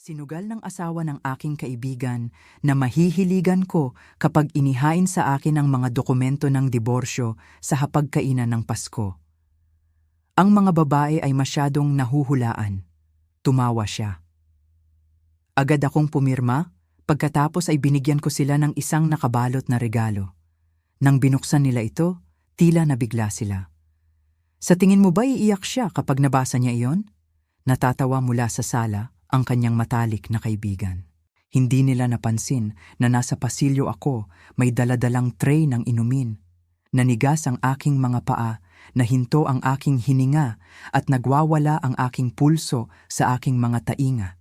Sinugal ng asawa ng aking kaibigan na mahihiligan ko kapag inihain sa akin ang mga dokumento ng diborsyo sa hapagkainan ng Pasko. Ang mga babae ay masyadong nahuhulaan. Tumawa siya. Agad akong pumirma, pagkatapos ay binigyan ko sila ng isang nakabalot na regalo. Nang binuksan nila ito, tila nabigla sila. Sa tingin mo ba iiyak siya kapag nabasa niya iyon? Natatawa mula sa sala ang kanyang matalik na kaibigan. Hindi nila napansin na nasa pasilyo ako, may daladalang tray ng inumin. Nanigas ang aking mga paa, nahinto ang aking hininga at nagwawala ang aking pulso sa aking mga tainga.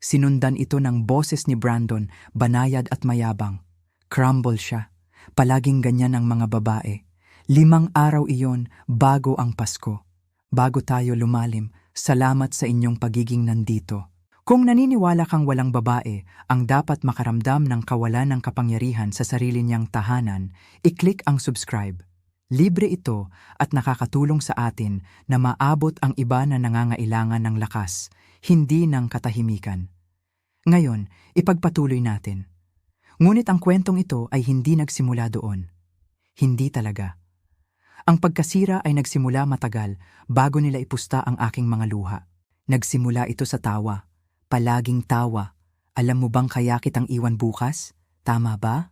Sinundan ito ng boses ni Brandon, banayad at mayabang. Crumble siya. Palaging ganyan ang mga babae. 5 araw iyon bago ang Pasko. Bago tayo lumalim, salamat sa inyong pagiging nandito. Kung naniniwala kang walang babae ang dapat makaramdam ng kawalan ng kapangyarihan sa sarili niyang tahanan, i-click ang subscribe. Libre ito at nakakatulong sa atin na maabot ang iba na nangangailangan ng lakas, hindi ng katahimikan. Ngayon, ipagpatuloy natin. Ngunit ang kwentong ito ay hindi nagsimula doon. Hindi talaga. Ang pagkasira ay nagsimula matagal bago nila ipusta ang aking mga luha. Nagsimula ito sa tawa. Palaging tawa. Alam mo bang kaya kitang iwan bukas? Tama ba?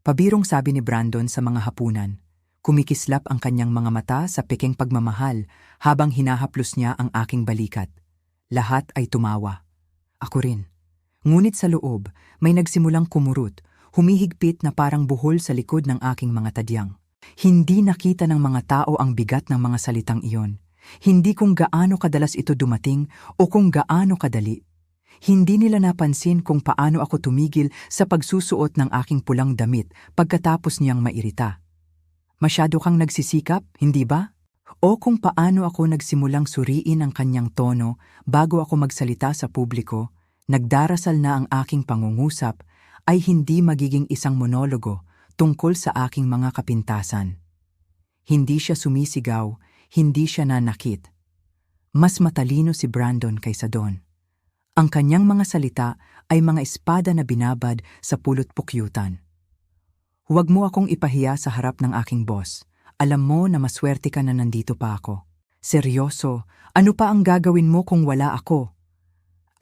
Pabirong sabi ni Brandon sa mga hapunan. Kumikislap ang kanyang mga mata sa pekeng pagmamahal habang hinahaplos niya ang aking balikat. Lahat ay tumawa. Ako rin. Ngunit sa loob, may nagsimulang kumurot, humihigpit na parang buhol sa likod ng aking mga tadyang. Hindi nakita ng mga tao ang bigat ng mga salitang iyon. Hindi kung gaano kadalas ito dumating o kung gaano kadali. Hindi nila napansin kung paano ako tumigil sa pagsusuot ng aking pulang damit pagkatapos niyang mairita. Masyado kang nagsisikap, hindi ba? O kung paano ako nagsimulang suriin ang kanyang tono bago ako magsalita sa publiko, nagdarasal na ang aking pangungusap ay hindi magiging isang monologo tungkol sa aking mga kapintasan. Hindi siya sumisigaw, hindi siya nanakit. Mas matalino si Brandon kaysa doon. Ang kanyang mga salita ay mga espada na binabad sa pulot-pukyutan. Huwag mo akong ipahiya sa harap ng aking boss. Alam mo na maswerte ka na nandito pa ako. Seryoso, ano pa ang gagawin mo kung wala ako?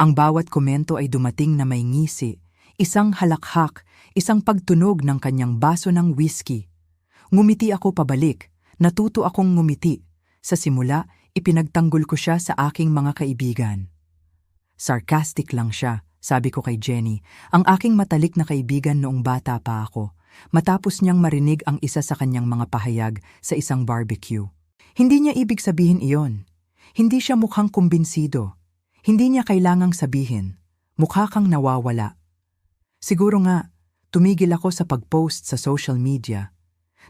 Ang bawat komento ay dumating na may ngisi, isang halakhak, isang pagtunog ng kanyang baso ng whiskey. Ngumiti ako pabalik, natuto akong ngumiti. Sa simula, ipinagtanggol ko siya sa aking mga kaibigan. Sarcastic lang siya, sabi ko kay Jenny, ang aking matalik na kaibigan noong bata pa ako, matapos niyang marinig ang isa sa kanyang mga pahayag sa isang barbecue. Hindi niya ibig sabihin iyon. Hindi siya mukhang kumbinsido. Hindi niya kailangang sabihin, mukha kang nawawala. Siguro nga, tumigil ako sa pag-post sa social media.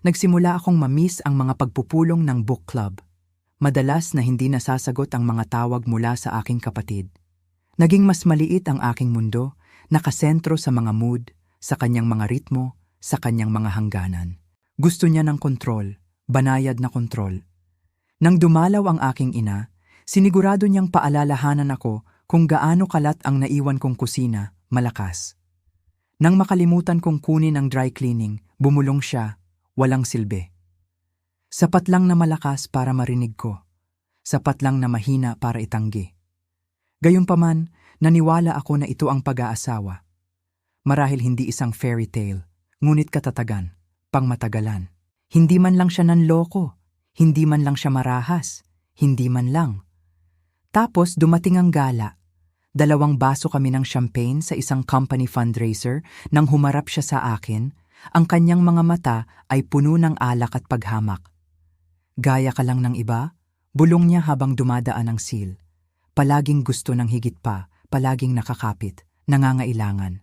Nagsimula akong mamiss ang mga pagpupulong ng book club. Madalas na hindi nasasagot ang mga tawag mula sa aking kapatid. Naging mas maliit ang aking mundo, nakasentro sa mga mood, sa kanyang mga ritmo, sa kanyang mga hangganan. Gusto niya ng kontrol, banayad na kontrol. Nang dumalaw ang aking ina, sinigurado niyang paalalahanan ako kung gaano kalat ang naiwan kong kusina, malakas. Nang makalimutan kong kunin ang dry cleaning, bumulong siya, walang silbi. Sapat lang na malakas para marinig ko. Sapat lang na mahina para itanggi. Gayunpaman, naniwala ako na ito ang pag-aasawa. Marahil hindi isang fairy tale, ngunit katatagan, pangmatagalan. Hindi man lang siya nanloko, hindi man lang siya marahas, hindi man lang. Tapos dumating ang gala. 2 baso kami ng champagne sa isang company fundraiser nang humarap siya sa akin, ang kanyang mga mata ay puno ng alak at paghamak. Gaya ka lang ng iba, bulong niya habang dumadaan ang seal. Palaging gusto ng higit pa, palaging nakakapit, nangangailangan.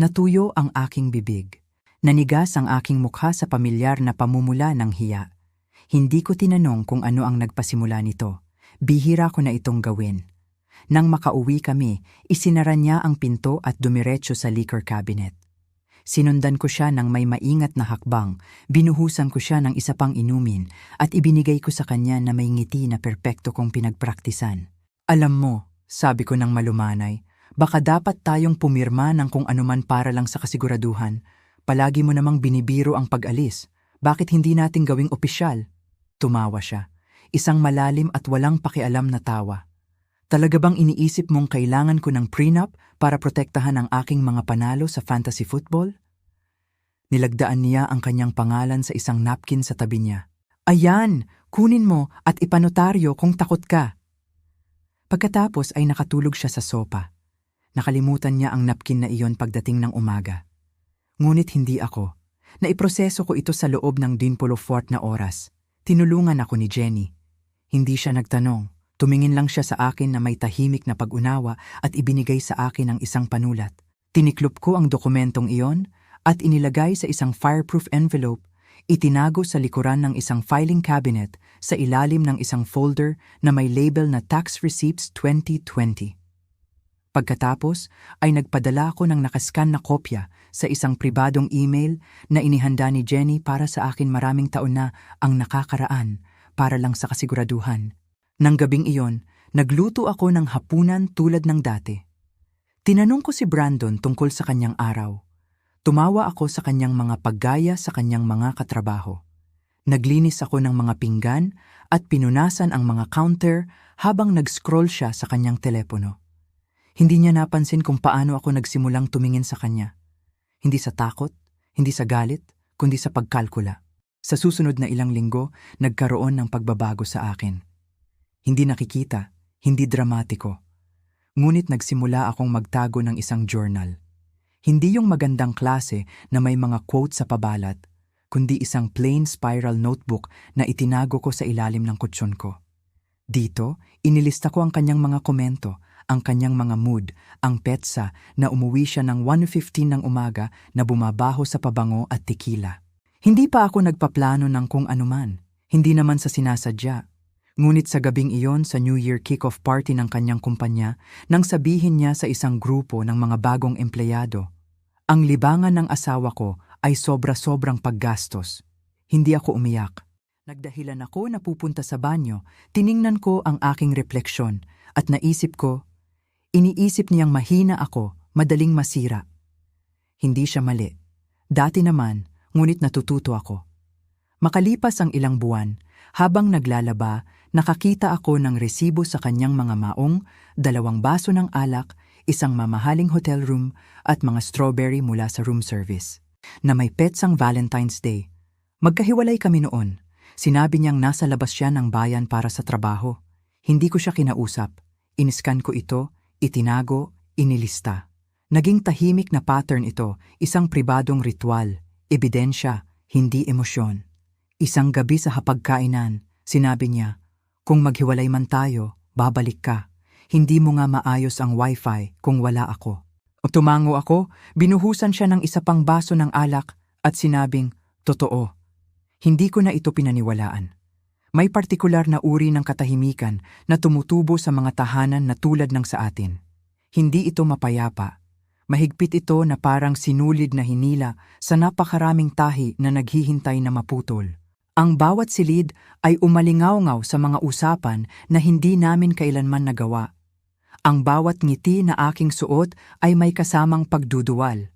Natuyo ang aking bibig. Nanigas ang aking mukha sa pamilyar na pamumula ng hiya. Hindi ko tinanong kung ano ang nagpasimula nito. Bihira ko na itong gawin. Nang makauwi kami, isinara niya ang pinto at dumiretso sa liquor cabinet. Sinundan ko siya ng may maingat na hakbang, binuhusan ko siya ng isa pang inumin at ibinigay ko sa kanya na may ngiti na perpekto kong pinagpraktisan. Alam mo, sabi ko ng malumanay, Baka dapat tayong pumirma ng kung anuman para lang sa kasiguraduhan. Palagi mo namang binibiro ang pag-alis. Bakit hindi natin gawing opisyal? Tumawa siya. Isang malalim at walang pakialam na tawa. Talaga bang iniisip mong kailangan ko ng prenup para protektahan ang aking mga panalo sa fantasy football? Nilagdaan niya ang kanyang pangalan sa isang napkin sa tabi niya. Ayan, kunin mo at ipanotaryo kung takot ka. Pagkatapos ay nakatulog siya sa sopa. Nakalimutan niya ang napkin na iyon pagdating ng umaga. Ngunit hindi ako. Naiproseso ko ito sa loob ng 24 na oras. Tinulungan ako ni Jenny. Hindi siya nagtanong. Tumingin lang siya sa akin na may tahimik na pag-unawa at ibinigay sa akin ang isang panulat. Tiniklop ko ang dokumentong iyon at inilagay sa isang fireproof envelope, itinago sa likuran ng isang filing cabinet sa ilalim ng isang folder na may label na Tax Receipts 2020. Pagkatapos ay nagpadala ako ng nakaskan na kopya sa isang pribadong email na inihanda ni Jenny para sa akin maraming taon na ang nakakaraan para lang sa kasiguraduhan. Nang gabing iyon, nagluto ako ng hapunan tulad ng dati. Tinanong ko si Brandon tungkol sa kanyang araw. Tumawa ako sa kanyang mga paggaya sa kanyang mga katrabaho. Naglinis ako ng mga pinggan at pinunasan ang mga counter habang nag-scroll siya sa kanyang telepono. Hindi niya napansin kung paano ako nagsimulang tumingin sa kanya. Hindi sa takot, hindi sa galit, kundi sa pagkalkula. Sa susunod na ilang linggo, nagkaroon ng pagbabago sa akin. Hindi nakikita, hindi dramatiko. Ngunit nagsimula akong magtago ng isang journal. Hindi yung magandang klase na may mga quote sa pabalat, kundi isang plain spiral notebook na itinago ko sa ilalim ng kutsyon ko. Dito, inilista ko ang kanyang mga komento, ang kanyang mga mood, ang petsa na umuwi siya ng 1:15 ng umaga na bumabaho sa pabango at tekila. Hindi pa ako nagpaplano ng kung anuman, hindi naman sa sinasadya. Ngunit sa gabing iyon sa New Year kick-off party ng kanyang kumpanya, nang sabihin niya sa isang grupo ng mga bagong empleyado, ang libangan ng asawa ko ay sobra-sobrang paggastos. Hindi ako umiyak. Nagdahilan ako na pupunta sa banyo, tiningnan ko ang aking refleksyon at naisip ko, iniisip niyang mahina ako, madaling masira. Hindi siya mali. Dati naman, ngunit natututo ako. Makalipas ang ilang buwan, habang naglalaba, nakakita ako ng resibo sa kanyang mga maong, 2 baso ng alak, isang mamahaling hotel room at mga strawberry mula sa room service. Na may petsang Valentine's Day. Magkahiwalay kami noon. Sinabi niyang nasa labas siya ng bayan para sa trabaho. Hindi ko siya kinausap. Iniskan ko ito, itinago, inilista. Naging tahimik na pattern ito, isang pribadong ritual, ebidensya, hindi emosyon. Isang gabi sa hapagkainan, sinabi niya, kung maghiwalay man tayo, babalik ka. Hindi mo nga maayos ang wifi kung wala ako. Tumango ako, binuhusan siya ng isa pang baso ng alak at sinabing, totoo. Hindi ko na ito pinaniwalaan. May partikular na uri ng katahimikan na tumutubo sa mga tahanan na tulad ng sa atin. Hindi ito mapayapa. Mahigpit ito na parang sinulid na hinila sa napakaraming tahi na naghihintay na maputol. Ang bawat silid ay umalingaw-ngaw sa mga usapan na hindi namin kailanman nagawa. Ang bawat ngiti na aking suot ay may kasamang pagduduwal.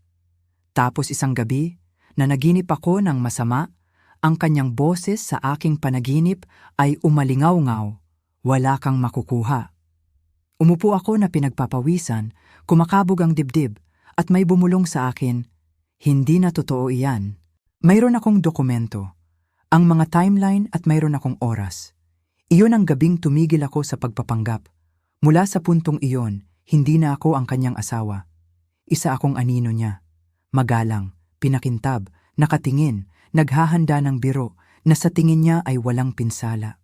Tapos isang gabi, na naginip ako ng masama, ang kanyang boses sa aking panaginip ay umalingaw-ngaw, wala kang makukuha. Umupo ako na pinagpapawisan, kumakabog ang dibdib, at may bumulong sa akin, hindi na totoo iyan. Mayroon akong dokumento, ang mga timeline at mayroon akong oras. Iyon ang gabing tumigil ako sa pagpapanggap. Mula sa puntong iyon, hindi na ako ang kanyang asawa. Isa akong anino niya. Magalang, pinakintab, nakatingin, naghahanda ng biro na sa tingin niya ay walang pinsala.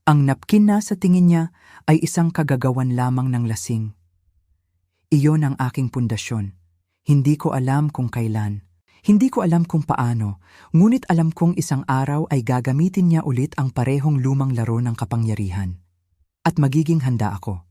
Ang napkin na sa tingin niya ay isang kagagawan lamang ng lasing. Iyon ang aking pundasyon. Hindi ko alam kung kailan. Hindi ko alam kung paano, ngunit alam kong isang araw ay gagamitin niya ulit ang parehong lumang laro ng kapangyarihan. At magiging handa ako.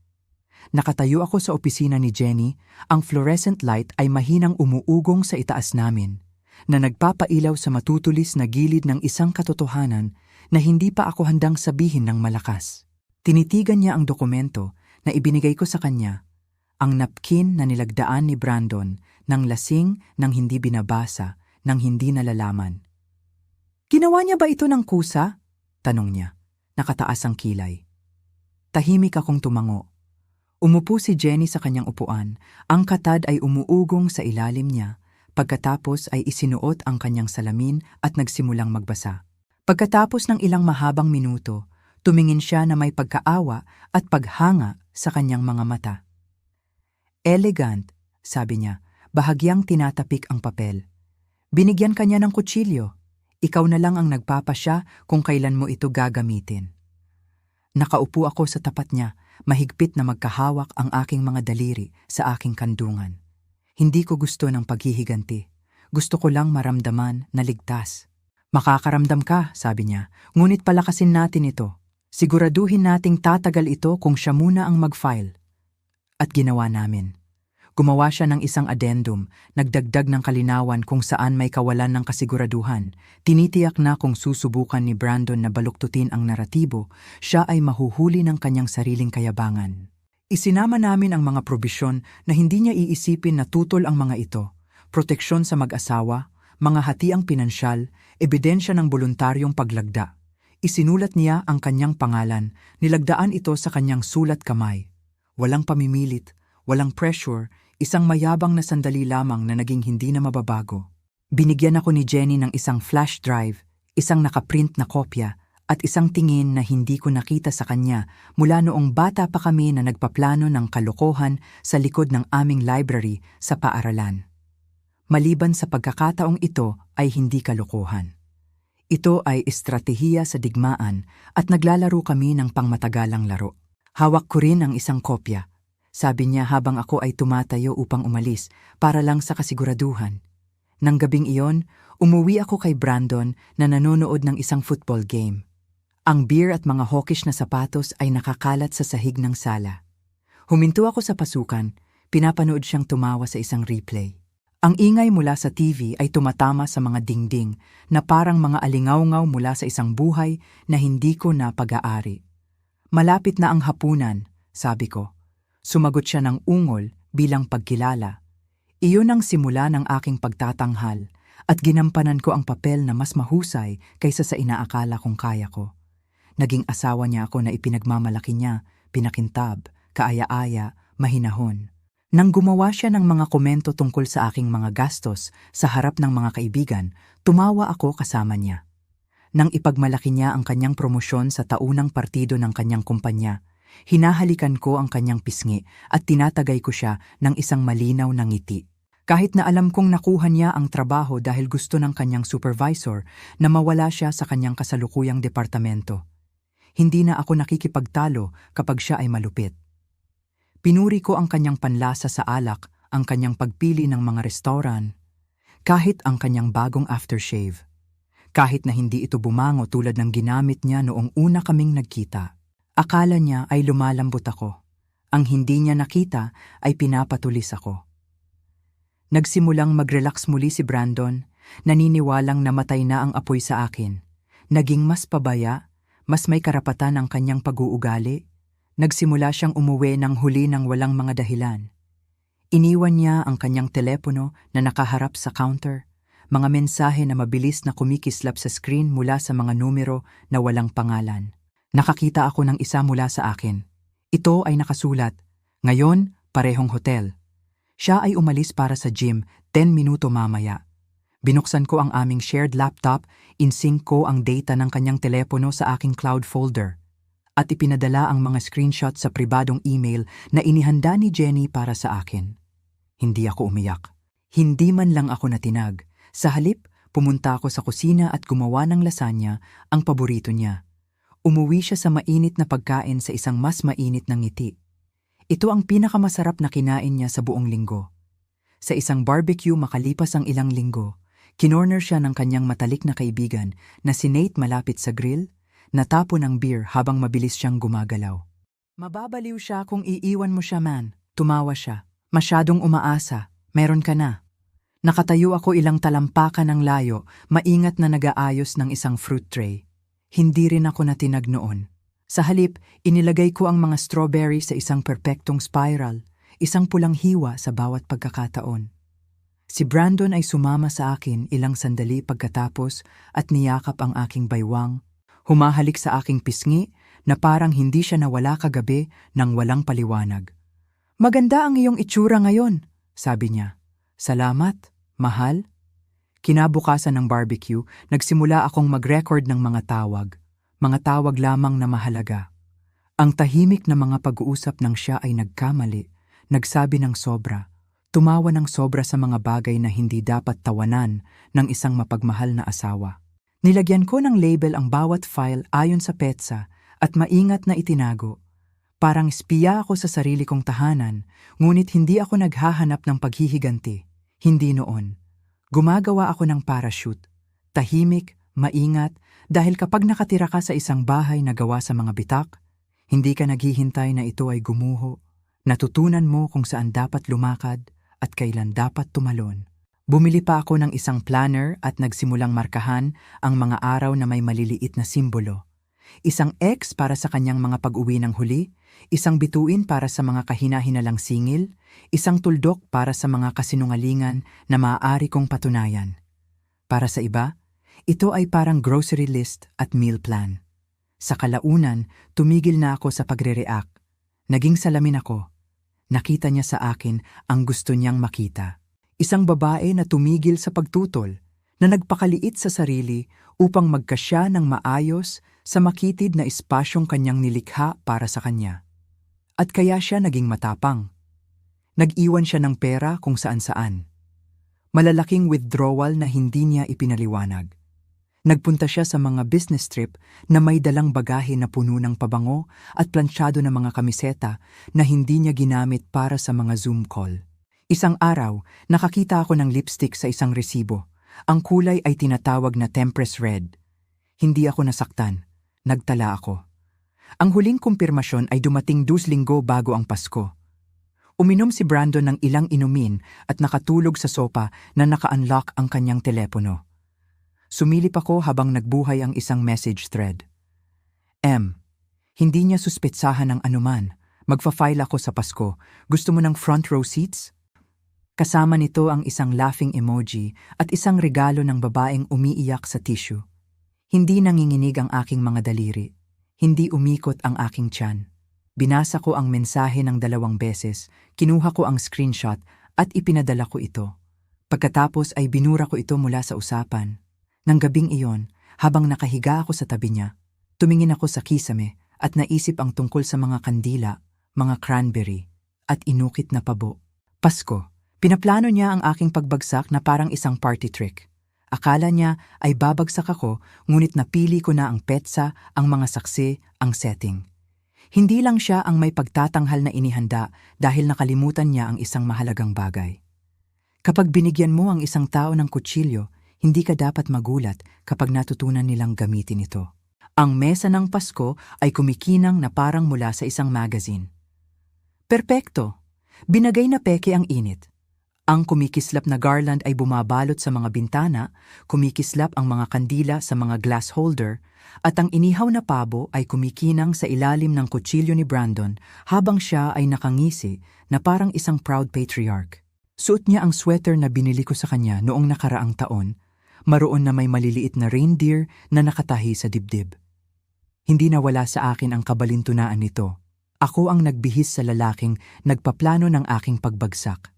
Nakatayo ako sa opisina ni Jenny, ang fluorescent light ay mahinang umuugong sa itaas namin, na nagpapailaw sa matutulis na gilid ng isang katotohanan na hindi pa ako handang sabihin ng malakas. Tinitigan niya ang dokumento na ibinigay ko sa kanya. ang napkin na nilagdaan ni Brandon, nang lasing, nang hindi binabasa, nang hindi nalalaman. "Ginawa niya ba ito ng kusa?" tanong niya. Nakataas ang kilay. Tahimik akong tumango. Umupo si Jenny sa kanyang upuan. Ang katad ay umuugong sa ilalim niya. Pagkatapos ay isinuot ang kanyang salamin at nagsimulang magbasa. Pagkatapos ng ilang mahabang minuto, tumingin siya na may pagkaawa at paghanga sa kanyang mga mata. "Elegant," sabi niya, bahagyang tinatapik ang papel. "Binigyan kanya ng kutsilyo. Ikaw na lang ang nagpapasya kung kailan mo ito gagamitin." Nakaupo ako sa tapat niya, mahigpit na magkahawak ang aking mga daliri sa aking kandungan. Hindi ko gusto ng paghihiganti. Gusto ko lang maramdaman na ligtas. "Makakaramdam ka," sabi niya, "ngunit palakasin natin ito. Siguraduhin nating tatagal ito kung siya muna ang mag-file." At ginawa namin. Gumawa siya ng isang addendum, nagdagdag ng kalinawan kung saan may kawalan ng kasiguraduhan. Tinitiyak na kung susubukan ni Brandon na baluktutin ang naratibo, siya ay mahuhuli ng kanyang sariling kayabangan. Isinama namin ang mga probisyon na hindi niya iisipin na tutol ang mga ito: proteksyon sa mag-asawa, mga hatiang pinansyal, ebidensya ng voluntaryong paglagda. Isinulat niya ang kanyang pangalan, nilagdaan ito sa kanyang sulat kamay. Walang pamimilit, walang pressure, isang mayabang na sandali lamang na naging hindi na mababago. Binigyan ako ni Jenny ng isang flash drive, isang nakaprint na kopya, at isang tingin na hindi ko nakita sa kanya mula noong bata pa kami na nagpaplano ng kalokohan sa likod ng aming library sa paaralan. Maliban sa pagkakataong ito ay hindi kalokohan. Ito ay estratehiya sa digmaan at naglalaro kami ng pangmatagalang laro. Hawak ko rin ang isang kopya. Sabi niya habang ako ay tumatayo upang umalis para lang sa kasiguraduhan. Nang gabing iyon, umuwi ako kay Brandon na nanonood ng isang football game. Ang beer at mga hawkish na sapatos ay nakakalat sa sahig ng sala. Huminto ako sa pasukan, pinapanood siyang tumawa sa isang replay. Ang ingay mula sa TV ay tumatama sa mga dingding na parang mga alingaw-ngaw mula sa isang buhay na hindi ko na pag-aari. "Malapit na ang hapunan," sabi ko. Sumagot siya ng ungol bilang pagkilala. Iyon ang simula ng aking pagtatanghal at ginampanan ko ang papel na mas mahusay kaysa sa inaakala kong kaya ko. Naging asawa niya ako na ipinagmamalaki niya, pinakintab, kaaya-aya, mahinahon. Nang gumawa siya ng mga komento tungkol sa aking mga gastos sa harap ng mga kaibigan, tumawa ako kasama niya. Nang ipagmalaki niya ang kanyang promosyon sa taunang partido ng kanyang kumpanya, hinahalikan ko ang kanyang pisngi at tinatagay ko siya ng isang malinaw na ngiti. Kahit na alam kong nakuha niya ang trabaho dahil gusto ng kanyang supervisor na mawala siya sa kanyang kasalukuyang departamento. Hindi na ako nakikipagtalo kapag siya ay malupit. Pinuri ko ang kanyang panlasa sa alak, ang kanyang pagpili ng mga restaurant, kahit ang kanyang bagong aftershave. Kahit na hindi ito bumango tulad ng ginamit niya noong una kaming nagkita. Akala niya ay lumalambot ako. Ang hindi niya nakita ay pinapatulis ako. Nagsimulang mag-relax muli si Brandon, naniniwalang namatay na ang apoy sa akin. Naging mas pabaya, mas may karapatan ang kanyang pag-uugali. Nagsimula siyang umuwi ng huli ng walang mga dahilan. Iniwan niya ang kanyang telepono na nakaharap sa counter, mga mensahe na mabilis na kumikislap sa screen mula sa mga numero na walang pangalan. Nakakita ako ng isa mula sa akin. Ito ay nakasulat, "Ngayon, parehong hotel." Siya ay umalis para sa gym 10 minuto mamaya. Binuksan ko ang aming shared laptop, in-sync ko ang data ng kanyang telepono sa aking cloud folder, at ipinadala ang mga screenshot sa pribadong email na inihanda ni Jenny para sa akin. Hindi ako umiyak. Hindi man lang ako natinag. Sa halip, pumunta ako sa kusina at gumawa ng lasagna, ang paborito niya. Umuwi siya sa mainit na pagkain sa isang mas mainit na ngiti. Ito ang pinakamasarap na kinain niya sa buong linggo. Sa isang barbecue makalipas ang ilang linggo, kinorner siya ng kanyang matalik na kaibigan na si Nate malapit sa grill, natapon ang beer habang mabilis siyang gumagalaw. "Mababaliw siya kung iiwan mo siya, man." Tumawa siya. "Masyadong umaasa. Meron ka na." Nakatayo ako ilang talampakan ng layo, maingat na nag-aayos ng isang fruit tray. Hindi rin ako natinag noon. Sa halip, inilagay ko ang mga strawberry sa isang perpektong spiral. isang pulang hiwa sa bawat pagkakataon. Si Brandon ay sumama sa akin ilang sandali pagkatapos at niyakap ang aking baywang, humahalik sa aking pisngi na parang hindi siya nawala kagabi nang walang paliwanag. "Maganda ang iyong itsura ngayon," sabi niya. "Salamat, mahal." Kinabukasan ng barbecue, nagsimula akong mag-record ng mga tawag lamang na mahalaga. Ang tahimik na mga pag-uusap ng siya ay nagkamali, nagsabi ng sobra, tumawa ng sobra sa mga bagay na hindi dapat tawanan ng isang mapagmahal na asawa. Nilagyan ko ng label ang bawat file ayon sa petsa at maingat na itinago. Parang espiya ako sa sarili kong tahanan, ngunit hindi ako naghahanap ng paghihiganti. Hindi noon. Gumagawa ako ng parachute. Tahimik, maingat, dahil kapag nakatira ka sa isang bahay na gawa sa mga bitak, hindi ka naghihintay na ito ay gumuho. Natutunan mo kung saan dapat lumakad at kailan dapat tumalon. Bumili pa ako ng isang planner at nagsimulang markahan ang mga araw na may maliliit na simbolo. Isang X para sa kanyang mga pag-uwi ng huli, isang bituin para sa mga kahina-hinalang singil, isang tuldok para sa mga kasinungalingan na maaari kong patunayan. Para sa iba, ito ay parang grocery list at meal plan. Sa kalaunan, tumigil na ako sa pagre-react. Naging salamin ako. Nakita niya sa akin ang gusto niyang makita. Isang babae na tumigil sa pagtutol, na nagpakaliit sa sarili upang magkasya ng maayos sa makitid na espasyong kanyang nilikha para sa kanya. At kaya siya naging matapang. Nag-iwan siya ng pera kung saan-saan. Malalaking withdrawal na hindi niya ipinaliwanag. Nagpunta siya sa mga business trip na may dalang bagahe na puno ng pabango at plansyado na mga kamiseta na hindi niya ginamit para sa mga Zoom call. Isang araw, nakakita ako ng lipstick sa isang resibo. Ang kulay ay tinatawag na Temptress Red. Hindi ako nasaktan. Nagtala ako. Ang huling kumpirmasyon ay dumating 2 linggo bago ang Pasko. Uminom si Brandon ng ilang inumin at nakatulog sa sopa na naka-unlock ang kanyang telepono. Sumilip ako habang nagbuhay ang isang message thread. Hindi niya suspetsahan ng anuman. Magfa-file ako sa Pasko. Gusto mo ng front row seats? Kasama nito ang isang laughing emoji at isang regalo ng babaeng umiiyak sa tissue. Hindi nanginginig ang aking mga daliri. Hindi umikot ang aking tiyan. Binasa ko ang mensahe ng 2 beses, kinuha ko ang screenshot at ipinadala ko ito. Pagkatapos ay binura ko ito mula sa usapan. Nang gabing iyon, habang nakahiga ako sa tabi niya, tumingin ako sa kisame at naisip ang tungkol sa mga kandila, mga cranberry, at inukit na pabo. Pasko, pinaplano niya ang aking pagbagsak na parang isang party trick. Akala niya ay babagsak ako, ngunit napili ko na ang petsa, ang mga saksi, ang setting. Hindi lang siya ang may pagtatanghal na inihanda dahil nakalimutan niya ang isang mahalagang bagay. Kapag binigyan mo ang isang tao ng kutsilyo, hindi ka dapat magulat kapag natutunan nilang gamitin ito. Ang mesa ng Pasko ay kumikinang na parang mula sa isang magazine. Perpekto! Binagay na peke ang init. Ang kumikislap na garland ay bumabalot sa mga bintana, kumikislap ang mga kandila sa mga glass holder, at ang inihaw na pabo ay kumikinang sa ilalim ng kutsilyo ni Brandon habang siya ay nakangisi na parang isang proud patriarch. Suot niya ang sweater na binili ko sa kanya noong nakaraang taon, maroon na may maliliit na reindeer na nakatahi sa dibdib. Hindi nawala sa akin ang kabalintunaan nito. Ako ang nagbihis sa lalaking nagpaplano ng aking pagbagsak.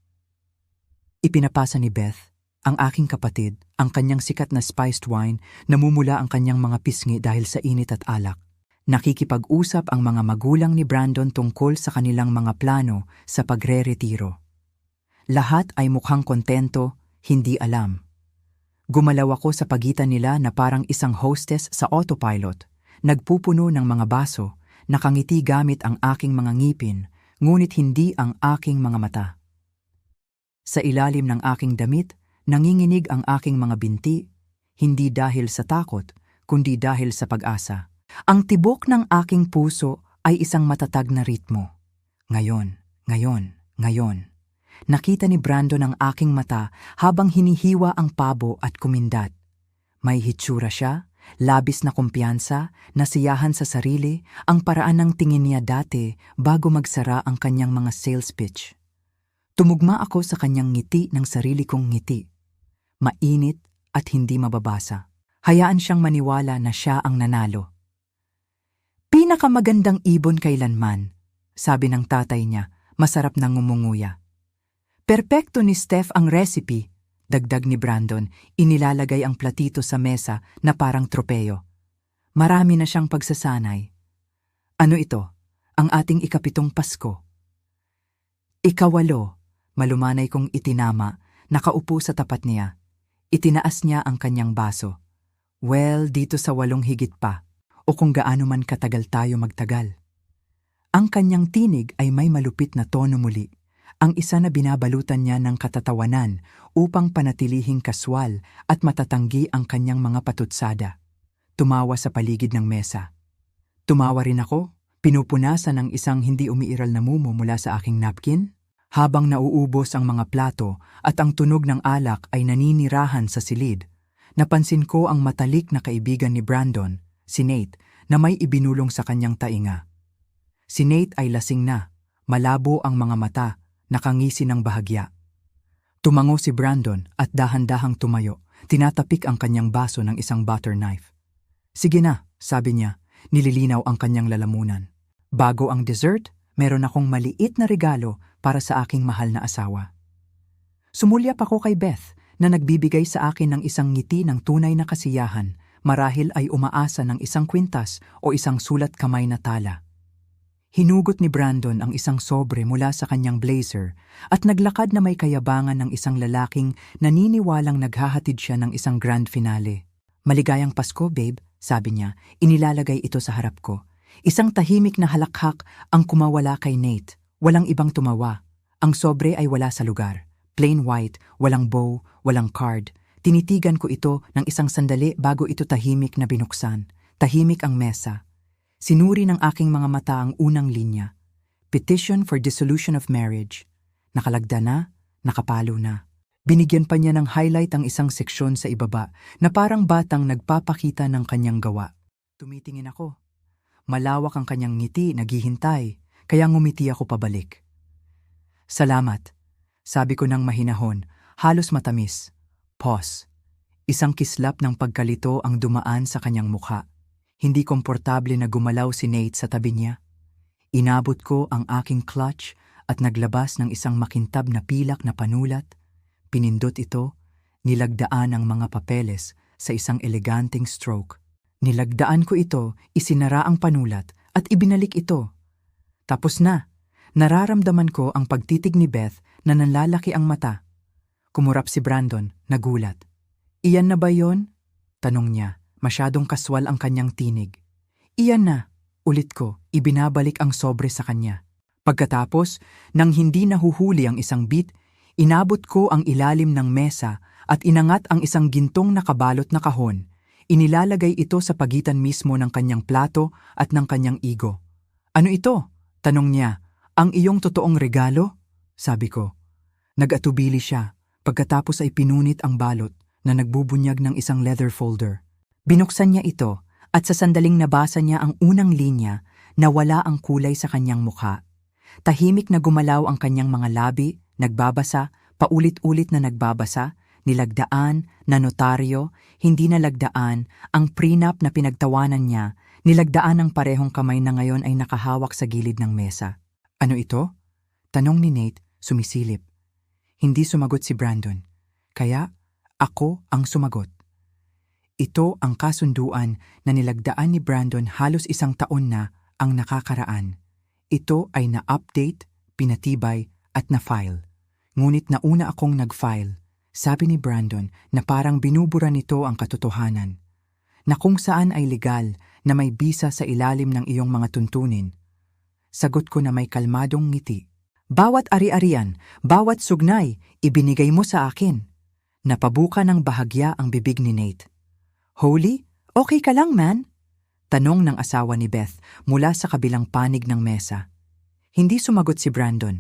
Ipinapasa ni Beth, ang aking kapatid, ang kanyang sikat na spiced wine, namumula ang kanyang mga pisngi dahil sa init at alak. Nakikipag-usap ang mga magulang ni Brandon tungkol sa kanilang mga plano sa pagre-retiro. Lahat ay mukhang kontento, hindi alam. Gumalaw ako sa pagitan nila na parang isang hostess sa autopilot, nagpupuno ng mga baso, nakangiti gamit ang aking mga ngipin, ngunit hindi ang aking mga mata. Sa ilalim ng aking damit, nanginginig ang aking mga binti, hindi dahil sa takot, kundi dahil sa pag-asa. Ang tibok ng aking puso ay isang matatag na ritmo. Ngayon, ngayon, ngayon. Nakita ni Brandon ang aking mata habang hinihiwa ang pabo at kumindat. May hitsura siya, labis na kumpiyansa, nasiyahan sa sarili, ang paraan ng tingin niya dati bago magsara ang kanyang mga sales pitch. Tumugma ako sa kanyang ngiti ng sarili kong ngiti. Mainit at hindi mababasa. Hayaan siyang maniwala na siya ang nanalo. Pinakamagandang ibon kailanman, sabi ng tatay niya, masarap na ngumunguya. Perpekto ni Steph ang recipe, dagdag ni Brandon, inilalagay ang platito sa mesa na parang tropeyo. Marami na siyang pagsasanay. Ano ito? Ang ating ikapitong Pasko. Ikawalo, malumanay kong itinama, nakaupo sa tapat niya. Itinaas niya ang kanyang baso. Well, dito sa 8 higit pa, o kung gaano man katagal tayo magtagal. Ang kanyang tinig ay may malupit na tono muli. Ang isa na binabalutan niya ng katatawanan upang panatilihing kaswal at matatanggi ang kanyang mga patutsada. Tumawa sa paligid ng mesa. Tumawa rin ako, pinupunasan ng isang hindi umiiral na mumo mula sa aking napkin. Habang nauubos ang mga plato at ang tunog ng alak ay naninirahan sa silid, napansin ko ang matalik na kaibigan ni Brandon, si Nate, na may ibinulong sa kanyang tainga. Si Nate ay lasing na, malabo ang mga mata, nakangisi ng bahagya. Tumango si Brandon at dahan-dahang tumayo, tinatapik ang kanyang baso ng isang butter knife. Sige na, sabi niya, nililinaw ang kanyang lalamunan. Bago ang dessert, meron akong maliit na regalo para sa aking mahal na asawa. Sumulyap ako kay Beth na nagbibigay sa akin ng isang ngiti ng tunay na kasiyahan, marahil ay umaasa ng isang kwintas o isang sulat kamay na tala. Hinugot ni Brandon ang isang sobre mula sa kanyang blazer at naglakad na may kayabangan ng isang lalaking naniniwalang naghahatid siya ng isang grand finale. Maligayang Pasko, babe, sabi niya, inilalagay ito sa harap ko. Isang tahimik na halakhak ang kumawala kay Nate. Walang ibang tumawa. Ang sobre ay wala sa lugar. Plain white, walang bow, walang card. Tinitigan ko ito ng isang sandali bago ito tahimik na binuksan. Tahimik ang mesa. Sinuri ng aking mga mata ang unang linya. Petition for dissolution of marriage. Nakalagda na, nakapalo na. Binigyan pa niya ng highlight ang isang seksyon sa ibaba na parang batang nagpapakita ng kanyang gawa. Tumitingin ako. Malawak ang kanyang ngiti, naghihintay, kaya ngumiti ako pabalik. Salamat, sabi ko ng mahinahon, halos matamis. Pause. Isang kislap ng pagkalito ang dumaan sa kanyang mukha. Hindi komportable na gumalaw si Nate sa tabi niya. Inabot ko ang aking clutch at naglabas ng isang makintab na pilak na panulat. Pinindot ito, nilagdaan ang mga papeles sa isang eleganteng stroke. Nilagdaan ko ito, isinara ang panulat at ibinalik ito. Tapos na, nararamdaman ko ang pagtitig ni Beth na nanlalaki ang mata. Kumurap si Brandon, nagulat. Iyan na ba yon? Tanong niya. Masyadong kaswal ang kanyang tinig. Iyan na, ulit ko, ibinabalik ang sobre sa kanya. Pagkatapos, nang hindi nahuhuli ang isang beat, inabot ko ang ilalim ng mesa at inangat ang isang gintong nakabalot na kahon. Inilalagay ito sa pagitan mismo ng kanyang plato at ng kanyang igo. Ano ito? Tanong niya. Ang iyong totoong regalo? Sabi ko. Nag-atubili siya, pagkatapos ay pinunit ang balot na nagbubunyag ng isang leather folder. Binuksan niya ito at sa sandaling nabasa niya ang unang linya na wala ang kulay sa kanyang mukha. Tahimik na gumalaw ang kanyang mga labi, nagbabasa, paulit-ulit na nagbabasa, nilagdaan, na notaryo, hindi nalagdaan, ang prenup na pinagtawanan niya, nilagdaan ang parehong kamay na ngayon ay nakahawak sa gilid ng mesa. Ano ito? Tanong ni Nate, sumisilip. Hindi sumagot si Brandon. Kaya, ako ang sumagot. Ito ang kasunduan na nilagdaan ni Brandon halos 1 taon na ang nakakaraan. Ito ay na-update, pinatibay at na-file. Ngunit nauna akong nag-file, sabi ni Brandon na parang binubura nito ang katotohanan. Na kung saan ay legal na may bisa sa ilalim ng iyong mga tuntunin. Sagot ko na may kalmadong ngiti. Bawat ari-arian, bawat sugnay, ibinigay mo sa akin. Napabuka ng bahagya ang bibig ni Nate. Holy? Okay ka lang, man? Tanong ng asawa ni Beth mula sa kabilang panig ng mesa. Hindi sumagot si Brandon.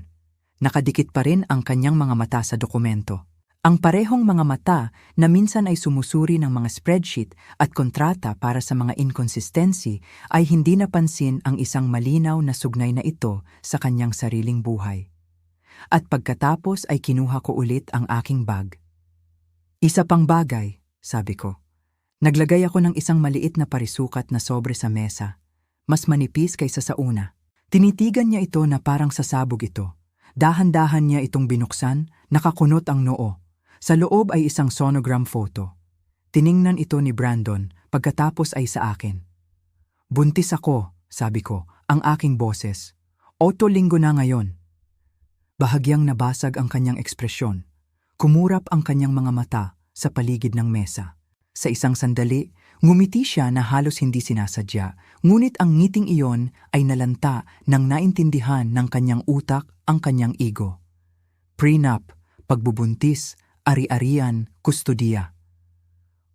Nakadikit pa rin ang kanyang mga mata sa dokumento. Ang parehong mga mata na minsan ay sumusuri ng mga spreadsheet at kontrata para sa mga inconsistency ay hindi napansin ang isang malinaw na sugnay na ito sa kanyang sariling buhay. at pagkatapos ay kinuha ko ulit ang aking bag. Isa pang bagay, sabi ko. Naglagay ako ng isang maliit na parisukat na sobre sa mesa, mas manipis kaysa sa una. Tinitigan niya ito na parang sasabog ito. Dahan-dahan niya itong binuksan, nakakunot ang noo. Sa loob ay isang sonogram photo. Tiningnan ito ni Brandon, pagkatapos ay sa akin. Buntis ako, sabi ko, ang aking boses. 8 linggo na ngayon. Bahagyang nabasag ang kanyang ekspresyon. Kumurap ang kanyang mga mata sa paligid ng mesa. Sa isang sandali, ngumiti siya na halos hindi sinasadya, ngunit ang ngiting iyon ay nalanta nang naintindihan ng kanyang utak ang kanyang ego. Prenup, pagbubuntis, ari-arian, kustodiya.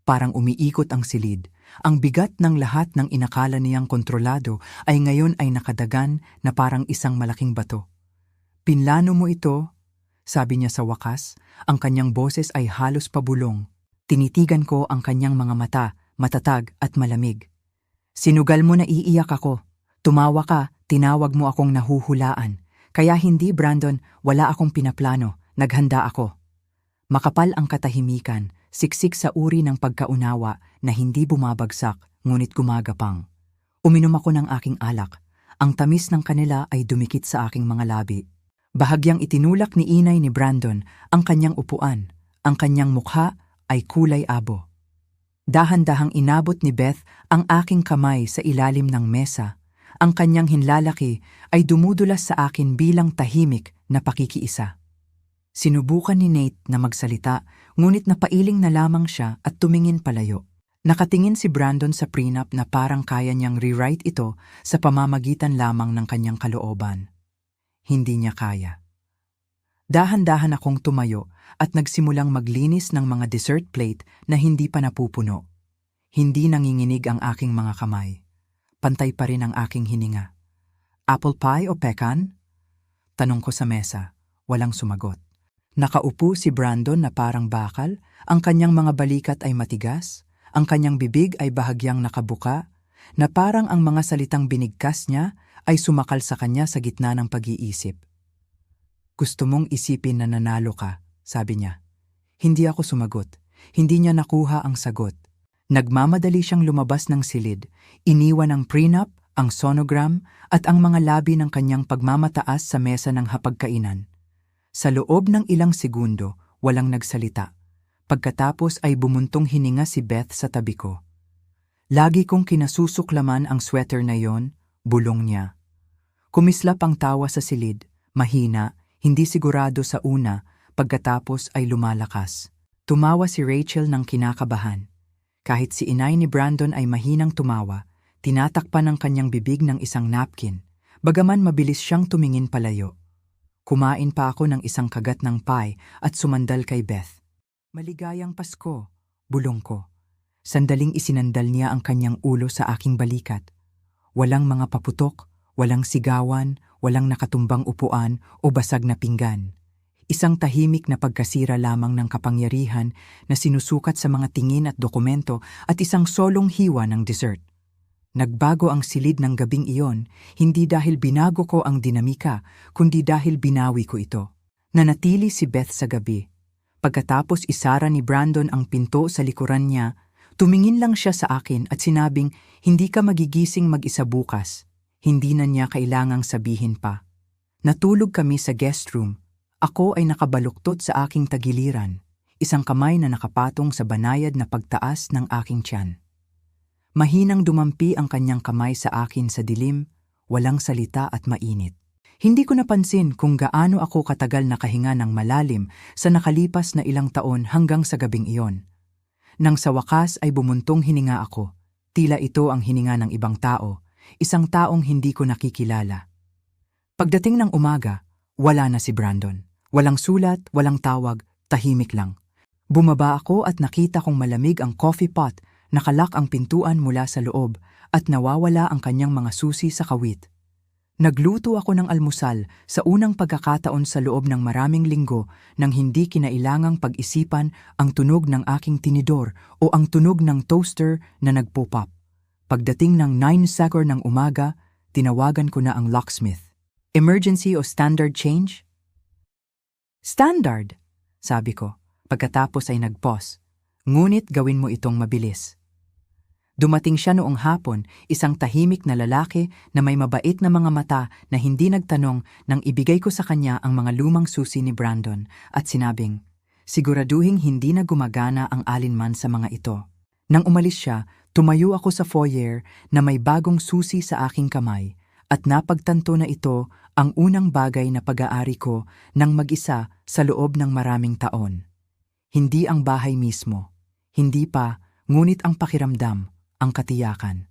Parang umiikot ang silid. Ang bigat ng lahat ng inakala niyang kontrolado ay ngayon ay nakadagan na parang isang malaking bato. Pinlano mo ito, sabi niya sa wakas, ang kanyang boses ay halos pabulong. Tinitigan ko ang kanyang mga mata, matatag at malamig. Sinugal mo na iiyak ako. Tumawa ka, tinawag mo akong nahuhulaan. Kaya hindi, Brandon, wala akong pinaplano, naghanda ako. Makapal ang katahimikan, siksik sa uri ng pagkaunawa na hindi bumabagsak, ngunit gumagapang. Uminom ako ng aking alak. Ang tamis ng kanila ay dumikit sa aking mga labi. Bahagyang itinulak ni inay ni Brandon ang kanyang upuan. Ang kanyang mukha ay kulay abo. Dahan-dahang inabot ni Beth ang aking kamay sa ilalim ng mesa. Ang kanyang hinlalaki ay dumudulas sa akin bilang tahimik na pakikiisa. Sinubukan ni Nate na magsalita, ngunit napailing na lamang siya at tumingin palayo. Nakatingin si Brandon sa prenup na parang kaya niyang rewrite ito sa pamamagitan lamang ng kanyang kalooban. Hindi niya kaya. Dahan-dahan akong tumayo at nagsimulang maglinis ng mga dessert plate na hindi pa napupuno. Hindi nanginginig ang aking mga kamay. Pantay pa rin ang aking hininga. Apple pie o pecan? Tanong ko sa mesa. Walang sumagot. Nakaupo si Brandon na parang bakal, ang kanyang mga balikat ay matigas, ang kanyang bibig ay bahagyang nakabuka, na parang ang mga salitang binigkas niya ay sumakal sa kanya sa gitna ng pag-iisip. Gusto mong isipin na nanalo ka, sabi niya. Hindi ako sumagot. Hindi niya nakuha ang sagot. Nagmamadali siyang lumabas ng silid, iniwan ang prenup, ang sonogram, at ang mga labi ng kanyang pagmamataas sa mesa ng hapagkainan. Sa loob ng ilang segundo, walang nagsalita. Pagkatapos ay bumuntong hininga si Beth sa tabi ko. Lagi kong kinasusuklaman ang sweater na yon, bulong niya. Kumislap ang tawa sa silid, mahina, hindi sigurado sa una, pagkatapos ay lumalakas. Tumawa si Rachel ng kinakabahan. Kahit si inay ni Brandon ay mahinang tumawa, tinatakpan ng kanyang bibig ng isang napkin, bagaman mabilis siyang tumingin palayo. Kumain pa ako ng isang kagat ng pie at sumandal kay Beth. Maligayang Pasko, bulong ko. Sandaling isinandal niya ang kanyang ulo sa aking balikat. Walang mga paputok, walang sigawan, walang nakatumbang upuan o basag na pinggan. Isang tahimik na pagkasira lamang ng kapangyarihan na sinusukat sa mga tingin at dokumento at isang solong hiwa ng dessert. Nagbago ang silid ng gabing iyon, hindi dahil binago ko ang dinamika, kundi dahil binawi ko ito. Nanatili si Beth sa gabi. Pagkatapos isara ni Brandon ang pinto sa likuran niya, tumingin lang siya sa akin at sinabing, hindi ka magigising mag-isa bukas. Hindi na niya kailangang sabihin pa. Natulog kami sa guest room. Ako ay nakabaluktot sa aking tagiliran, isang kamay na nakapatong sa banayad na pagtaas ng aking tiyan. Mahinang dumampi ang kanyang kamay sa akin sa dilim, walang salita at mainit. Hindi ko napansin kung gaano ako katagal nakahinga ng malalim sa nakalipas na ilang taon hanggang sa gabing iyon. Nang sa wakas ay bumuntong hininga ako, tila ito ang hininga ng ibang tao, isang taong hindi ko nakikilala. Pagdating ng umaga, wala na si Brandon. Walang sulat, walang tawag, tahimik lang. Bumaba ako at nakita kong malamig ang coffee pot, nakalak ang pintuan mula sa loob at nawawala ang kanyang mga susi sa kawit. Nagluto ako ng almusal sa unang pagkakataon sa loob ng maraming linggo nang hindi kinailangang pag-isipan ang tunog ng aking tinidor o ang tunog ng toaster na nagpop up. Pagdating ng 9 sakor ng umaga, tinawagan ko na ang locksmith. Emergency o standard change? Standard, sabi ko, pagkatapos ay nag-pause. Ngunit gawin mo itong mabilis. Dumating siya noong hapon, isang tahimik na lalaki na may mabait na mga mata na hindi nagtanong nang ibigay ko sa kanya ang mga lumang susi ni Brandon at sinabing, siguraduhing hindi na gumagana ang alinman sa mga ito. Nang umalis siya, tumayo ako sa foyer na may bagong susi sa aking kamay at napagtanto na ito ang unang bagay na pag-aari ko nang mag-isa sa loob ng maraming taon. Hindi ang bahay mismo, hindi pa, ngunit ang pakiramdam, ang katiyakan.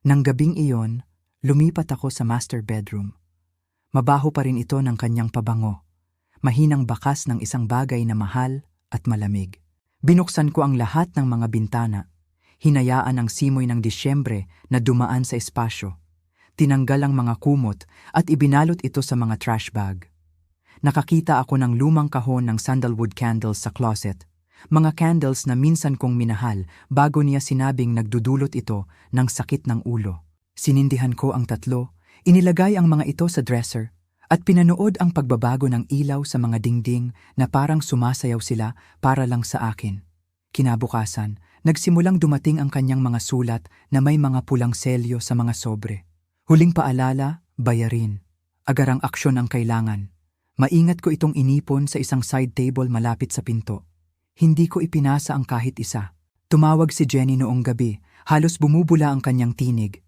Nang gabing iyon, lumipat ako sa master bedroom. Mabaho pa rin ito ng kanyang pabango. Mahinang bakas ng isang bagay na mahal at malamig. Binuksan ko ang lahat ng mga bintana. Hinayaan ang simoy ng Disyembre na dumaan sa espasyo. Tinanggal ang mga kumot at ibinalot ito sa mga trash bag. Nakakita ako ng lumang kahon ng sandalwood candles sa closet. Mga candles na minsan kong minahal bago niya sinabing nagdudulot ito ng sakit ng ulo. Sinindihan ko ang tatlo, inilagay ang mga ito sa dresser, at pinanood ang pagbabago ng ilaw sa mga dingding na parang sumasayaw sila para lang sa akin. Kinabukasan, nagsimulang dumating ang kanyang mga sulat na may mga pulang selyo sa mga sobre. Huling paalala, bayarin. Agarang aksyon ang kailangan. Maingat ko itong inipon sa isang side table malapit sa pinto. Hindi ko ipinasa ang kahit isa. Tumawag si Jenny noong gabi, halos bumubula ang kanyang tinig.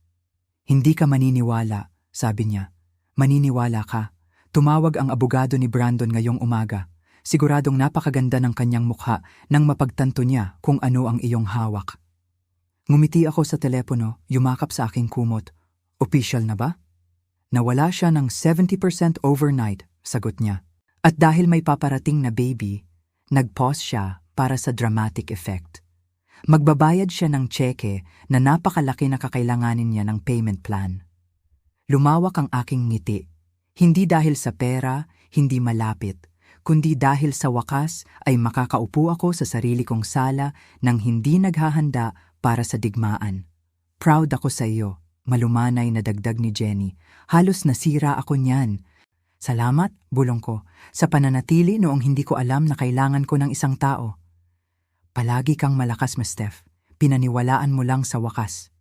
Hindi ka maniniwala, sabi niya. Maniniwala ka. Tumawag ang abogado ni Brandon ngayong umaga. Siguradong napakaganda ng kanyang mukha nang mapagtanto niya kung ano ang iyong hawak. Ngumiti ako sa telepono, yumakap sa aking kumot. Official na ba? Nawala siya ng 70% overnight, sagot niya. At dahil may paparating na baby, nag-pause siya para sa dramatic effect. Magbabayad siya ng tseke na napakalaki na kakailanganin niya ng payment plan. Lumawak ang aking ngiti. Hindi dahil sa pera, hindi malapit, kundi dahil sa wakas ay makakaupo ako sa sarili kong sala nang hindi naghahanda para sa digmaan. Proud ako sa iyo, malumanay na dagdag ni Jenny. Halos nasira ako niyan. Salamat, bulong ko, sa pananatili noong hindi ko alam na kailangan ko ng isang tao. Palagi kang malakas, Miss Steph. Pinaniwalaan mo lang sa wakas.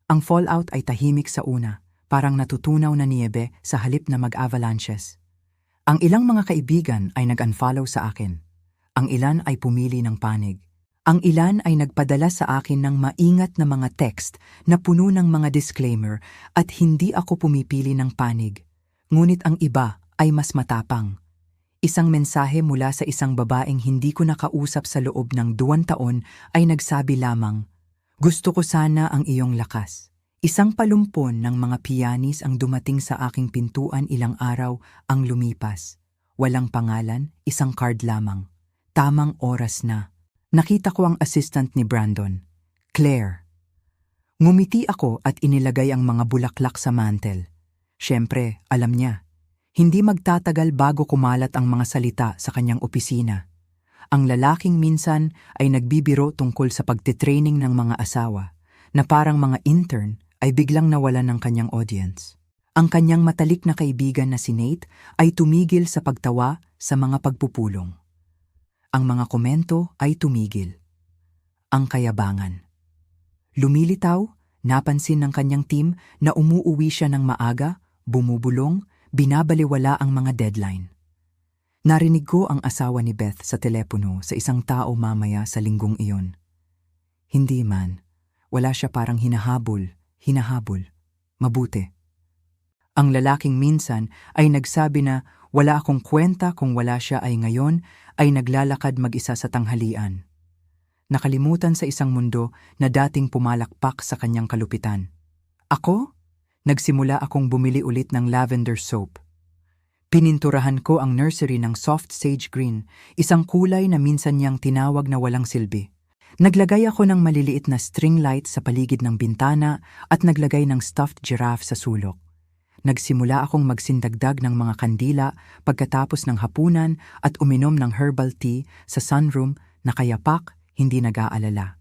Ang fallout ay tahimik sa una, parang natutunaw na niyebe sa halip na mag-avalanches. Ang ilang mga kaibigan ay nag-unfollow sa akin. Ang ilan ay pumili ng panig. Ang ilan ay nagpadala sa akin ng maingat na mga text na puno ng mga disclaimer at hindi ako pumipili ng panig. Ngunit ang iba ay mas matapang. Isang mensahe mula sa isang babaeng hindi ko nakausap sa loob ng 2 taon ay nagsabi lamang, gusto ko sana ang iyong lakas. Isang palumpon ng mga piyanis ang dumating sa aking pintuan ilang araw ang lumipas. Walang pangalan, isang card lamang. Tamang oras na. Nakita ko ang assistant ni Brandon, Claire. Ngumiti ako at inilagay ang mga bulaklak sa mantel. Siyempre, alam niya. Hindi magtatagal bago kumalat ang mga salita sa kanyang opisina. Ang lalaking minsan ay nagbibiro tungkol sa pagtitraining ng mga asawa, na parang mga intern ay biglang nawalan ng kanyang audience. Ang kanyang matalik na kaibigan na si Nate ay tumigil sa pagtawa sa mga pagpupulong. Ang mga komento ay tumigil. Ang kayabangan. Lumilitaw, napansin ng kanyang team na umuuwi siya ng maaga, bumubulong, binabaliwala ang mga deadline. Narinig ko ang asawa ni Beth sa telepono sa isang tao mamaya sa linggong iyon. Hindi man, wala siya parang hinahabol. Mabuti. Ang lalaking minsan ay nagsabi na wala akong kwenta kung wala siya ay ngayon ay naglalakad mag-isa sa tanghalian. Nakalimutan sa isang mundo na dating pumalakpak sa kanyang kalupitan. Ako? Nagsimula akong bumili ulit ng lavender soap. Pininturahan ko ang nursery ng soft sage green, isang kulay na minsan niyang tinawag na walang silbi. Naglagay ako ng maliliit na string light sa paligid ng bintana at naglagay ng stuffed giraffe sa sulok. Nagsimula akong magsindagdag ng mga kandila pagkatapos ng hapunan at uminom ng herbal tea sa sunroom na kayapak, hindi nag-aalala.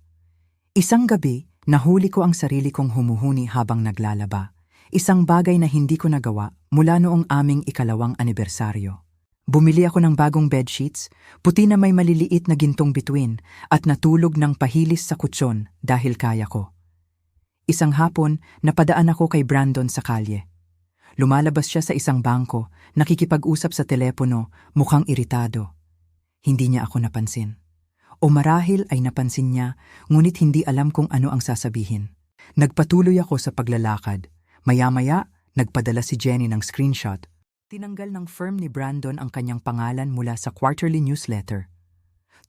Isang gabi, nahuli ko ang sarili kong humuhuni habang naglalaba. Isang bagay na hindi ko nagawa mula noong aming 2nd anibersaryo. Bumili ako ng bagong bedsheets, puti na may maliliit na gintong bituin at natulog ng pahilis sa kutsyon dahil kaya ko. Isang hapon, napadaan ako kay Brandon sa kalye. Lumalabas siya sa isang bangko, nakikipag-usap sa telepono, mukhang iritado. Hindi niya ako napansin. O marahil ay napansin niya, ngunit hindi alam kung ano ang sasabihin. Nagpatuloy ako sa paglalakad. Maya-maya, nagpadala si Jenny ng screenshot. Tinanggal ng firm ni Brandon ang kanyang pangalan mula sa quarterly newsletter.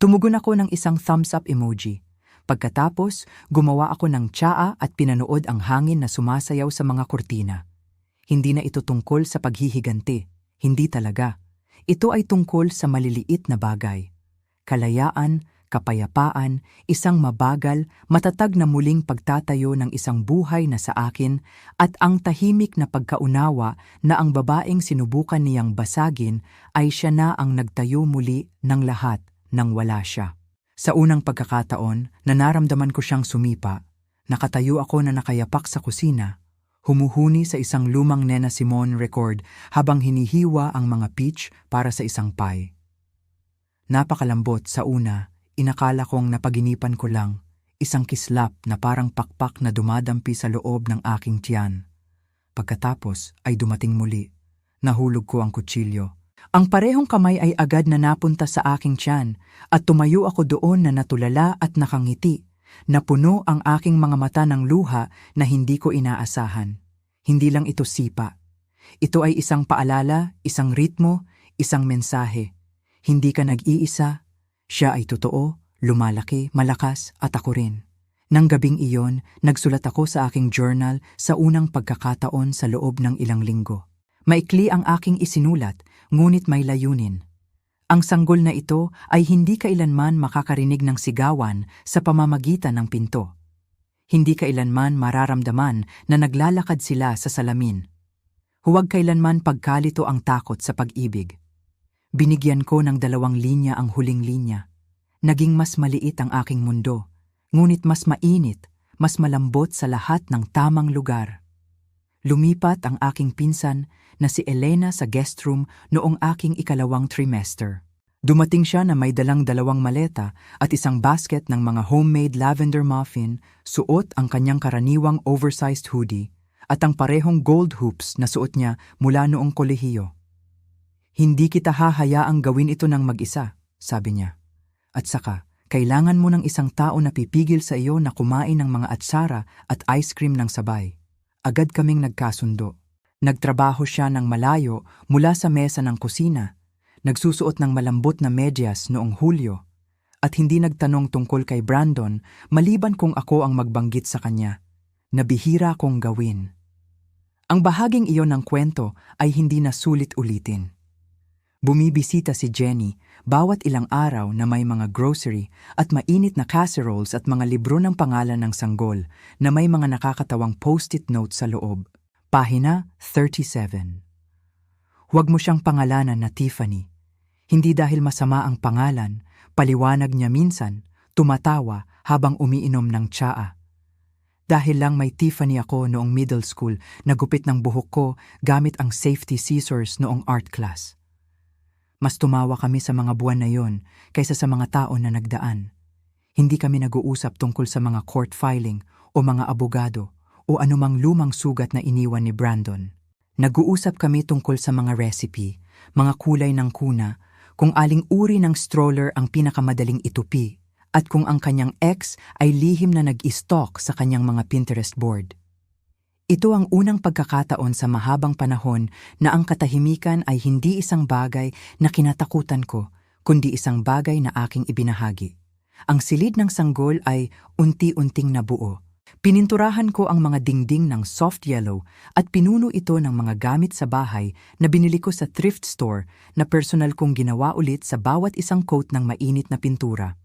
Tumugon ako ng isang thumbs up emoji. Pagkatapos, gumawa ako ng tsaa at pinanood ang hangin na sumasayaw sa mga kurtina. Hindi na ito tungkol sa paghihiganti. Hindi talaga. Ito ay tungkol sa maliliit na bagay. Kalayaan, kapayapaan, isang mabagal, matatag na muling pagtatayo ng isang buhay na sa akin at ang tahimik na pagkaunawa na ang babaeng sinubukan niyang basagin ay siya na ang nagtayo muli ng lahat nang wala siya. Sa unang pagkakataon na naramdaman ko siyang sumipa, nakatayo ako na nakayapak sa kusina, humuhuni sa isang lumang Nena Simone record habang hinihiwa ang mga peach para sa isang pie. Napakalambot sa una. Inakala kong napaginipan ko lang, isang kislap na parang pakpak na dumadampi sa loob ng aking tiyan. Pagkatapos ay dumating muli. Nahulog ko ang kutsilyo. Ang parehong kamay ay agad na napunta sa aking tiyan at tumayo ako doon na natulala at nakangiti. Napuno ang aking mga mata ng luha na hindi ko inaasahan. Hindi lang ito sipa. Ito ay isang paalala, isang ritmo, isang mensahe. Hindi ka nag-iisa. Siya ay totoo, lumalaki, malakas at ako rin. Nang gabing iyon, nagsulat ako sa aking journal sa unang pagkakataon sa loob ng ilang linggo. Maikli ang aking isinulat, ngunit may layunin. Ang sanggol na ito ay hindi kailanman makakarinig ng sigawan sa pamamagitan ng pinto. Hindi kailanman mararamdaman na naglalakad sila sa salamin. Huwag kailanman pagkalito ang takot sa pag-ibig. Binigyan ko ng 2 linya ang huling linya. Naging mas maliit ang aking mundo, ngunit mas mainit, mas malambot sa lahat ng tamang lugar. Lumipat ang aking pinsan na si Elena sa guest room noong aking 2nd trimester. Dumating siya na may dalang 2 maleta at isang basket ng mga homemade lavender muffin, suot ang kanyang karaniwang oversized hoodie at ang parehong gold hoops na suot niya mula noong kolehiyo. Hindi kita hahayaang gawin ito ng mag-isa, sabi niya. At saka, kailangan mo ng isang tao na pipigil sa iyo na kumain ng mga atsara at ice cream ng sabay. Agad kaming nagkasundo. Nagtrabaho siya ng malayo mula sa mesa ng kusina. Nagsusuot ng malambot na medyas noong Hulyo. At hindi nagtanong tungkol kay Brandon maliban kung ako ang magbanggit sa kanya. Nabihira kong gawin. Ang bahaging iyon ng kwento ay hindi na sulit ulitin. Bumibisita si Jenny bawat ilang araw na may mga grocery at mainit na casseroles at mga libro ng pangalan ng sanggol na may mga nakakatawang post-it notes sa loob. Pahina 37. Huwag mo siyang pangalanan na Tiffany. Hindi dahil masama ang pangalan, paliwanag niya minsan, tumatawa habang umiinom ng tsaa. Dahil lang may Tiffany ako noong middle school, nagupit ng buhok ko gamit ang safety scissors noong art class. Mas tumawa kami sa mga buwan na yon kaysa sa mga tao na nagdaan. Hindi kami nag-uusap tungkol sa mga court filing o mga abogado o anumang lumang sugat na iniwan ni Brandon. Nag-uusap kami tungkol sa mga recipe, mga kulay ng kuna, kung aling uri ng stroller ang pinakamadaling itupi, at kung ang kanyang ex ay lihim na nag-stalk sa kanyang mga Pinterest board. Ito ang unang pagkakataon sa mahabang panahon na ang katahimikan ay hindi isang bagay na kinatakutan ko, kundi isang bagay na aking ibinahagi. Ang silid ng sanggol ay unti-unting nabuo. Pininturahan ko ang mga dingding ng soft yellow at pinuno ito ng mga gamit sa bahay na binili ko sa thrift store na personal kong ginawa ulit sa bawat isang coat ng mainit na pintura.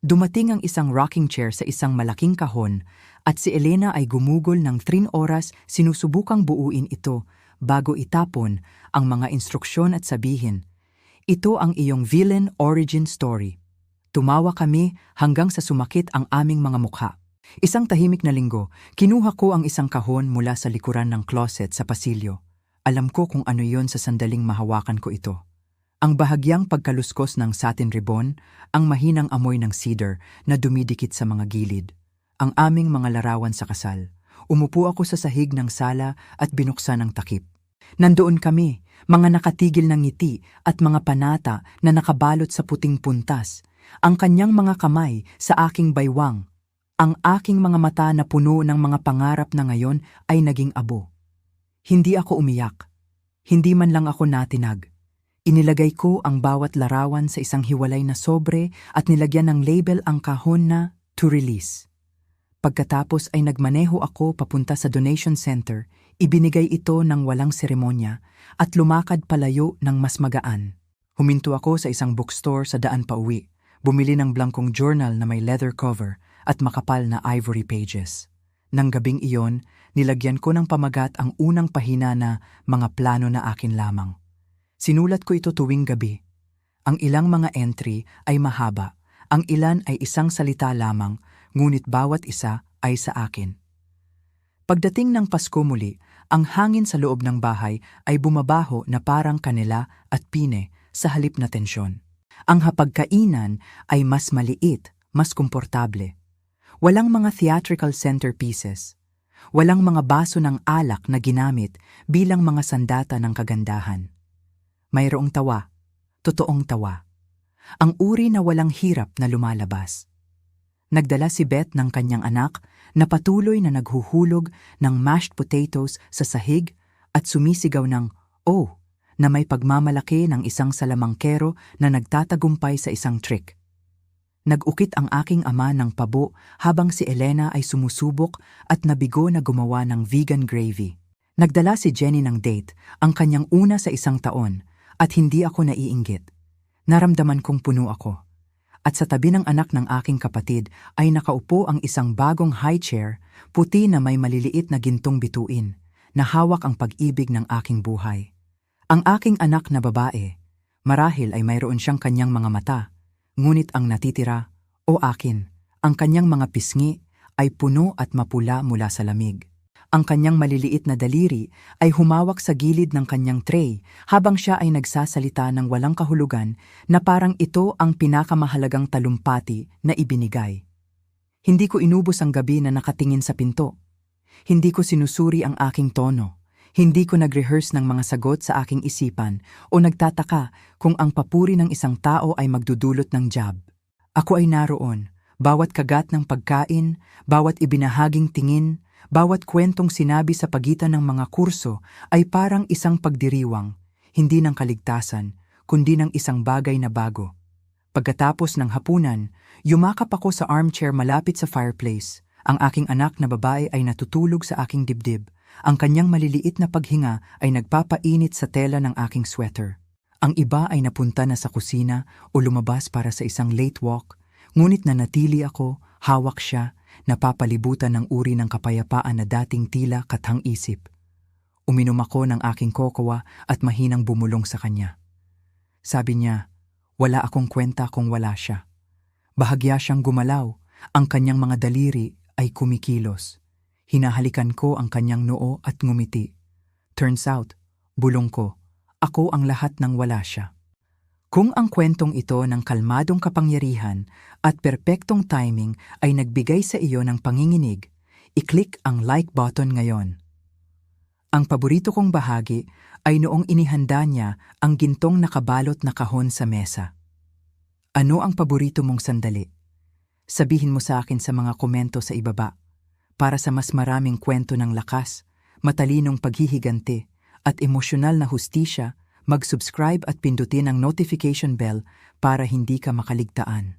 Dumating ang isang rocking chair sa isang malaking kahon at si Elena ay gumugol ng 3 oras sinusubukang buuin ito bago itapon ang mga instruksyon at sabihin, "Ito ang iyong villain origin story." Tumawa kami hanggang sa sumakit ang aming mga mukha. Isang tahimik na linggo, kinuha ko ang isang kahon mula sa likuran ng closet sa pasilyo. Alam ko kung ano yon sa sandaling mahawakan ko ito. Ang bahagyang pagkaluskos ng satin ribbon, ang mahinang amoy ng cedar na dumidikit sa mga gilid, ang aming mga larawan sa kasal. Umupo ako sa sahig ng sala at binuksan ang takip. Nandoon kami, mga nakatigil ng ngiti at mga panata na nakabalot sa puting puntas, ang kanyang mga kamay sa aking baywang, ang aking mga mata na puno ng mga pangarap na ngayon ay naging abo. Hindi ako umiyak, hindi man lang ako natinag. Inilagay ko ang bawat larawan sa isang hiwalay na sobre at nilagyan ng label ang kahon na "To Release". Pagkatapos ay nagmaneho ako papunta sa donation center, ibinigay ito ng walang seremonya at lumakad palayo ng mas magaan. Huminto ako sa isang bookstore sa daan pauwi, bumili ng blankong journal na may leather cover at makapal na ivory pages. Nang gabing iyon, nilagyan ko ng pamagat ang unang pahina na "Mga plano na akin lamang". Sinulat ko ito tuwing gabi. Ang ilang mga entry ay mahaba, ang ilan ay isang salita lamang, ngunit bawat isa ay sa akin. Pagdating ng Pasko muli, ang hangin sa loob ng bahay ay bumabaho na parang kanela at pine sa halip na tensyon. Ang hapagkainan ay mas maliit, mas komportable. Walang mga theatrical centerpieces. Walang mga baso ng alak na ginamit bilang mga sandata ng kagandahan. Mayroong tawa, totoong tawa. Ang uri na walang hirap na lumalabas. Nagdala si Beth ng kanyang anak na patuloy na naghuhulog ng mashed potatoes sa sahig at sumisigaw ng "oh" na may pagmamalaki ng isang salamangkero na nagtatagumpay sa isang trick. Nag-ukit ang aking ama ng pabo habang si Elena ay sumusubok at nabigo na gumawa ng vegan gravy. Nagdala si Jenny ng date, ang kanyang una sa isang taon, at hindi ako naiinggit. Naramdaman kong puno ako. At sa tabi ng anak ng aking kapatid ay nakaupo ang isang bagong high chair, puti na may maliliit na gintong bituin, na hawak ang pag-ibig ng aking buhay. Ang aking anak na babae, marahil ay mayroon siyang kanyang mga mata, ngunit ang natitira, o akin, ang kanyang mga pisngi ay puno at mapula mula sa lamig. Ang kanyang maliliit na daliri ay humawak sa gilid ng kanyang tray habang siya ay nagsasalita ng walang kahulugan na parang ito ang pinakamahalagang talumpati na ibinigay. Hindi ko inubos ang gabi na nakatingin sa pinto. Hindi ko sinusuri ang aking tono. Hindi ko nag-rehearse ng mga sagot sa aking isipan o nagtataka kung ang papuri ng isang tao ay magdudulot ng jab. Ako ay naroon, bawat kagat ng pagkain, bawat ibinahaging tingin, bawat kwentong sinabi sa pagitan ng mga kurso ay parang isang pagdiriwang, hindi ng kaligtasan, kundi ng isang bagay na bago. Pagkatapos ng hapunan, yumakap ako sa armchair malapit sa fireplace. Ang aking anak na babae ay natutulog sa aking dibdib. Ang kanyang maliliit na paghinga ay nagpapainit sa tela ng aking sweater. Ang iba ay napunta na sa kusina o lumabas para sa isang late walk, ngunit nanatili ako, hawak siya, napapalibutan ng uri ng kapayapaan na dating tila kathang-isip. Uminom ako ng aking kokowa at mahinang bumulong sa kanya. Sabi niya, wala akong kwenta kung wala siya. Bahagya siyang gumalaw, ang kanyang mga daliri ay kumikilos. Hinahalikan ko ang kanyang noo at ngumiti. Turns out, bulong ko, ako ang lahat ng wala siya. Kung ang kwentong ito ng kalmadong kapangyarihan at perpektong timing ay nagbigay sa iyo ng panginginig, i-click ang like button ngayon. Ang paborito kong bahagi ay noong inihanda niya ang gintong nakabalot na kahon sa mesa. Ano ang paborito mong sandali? Sabihin mo sa akin sa mga komento sa ibaba. Para sa mas maraming kwento ng lakas, matalinong paghihigante at emosyonal na hustisya, mag-subscribe at pindutin ang notification bell para hindi ka makaligtaan.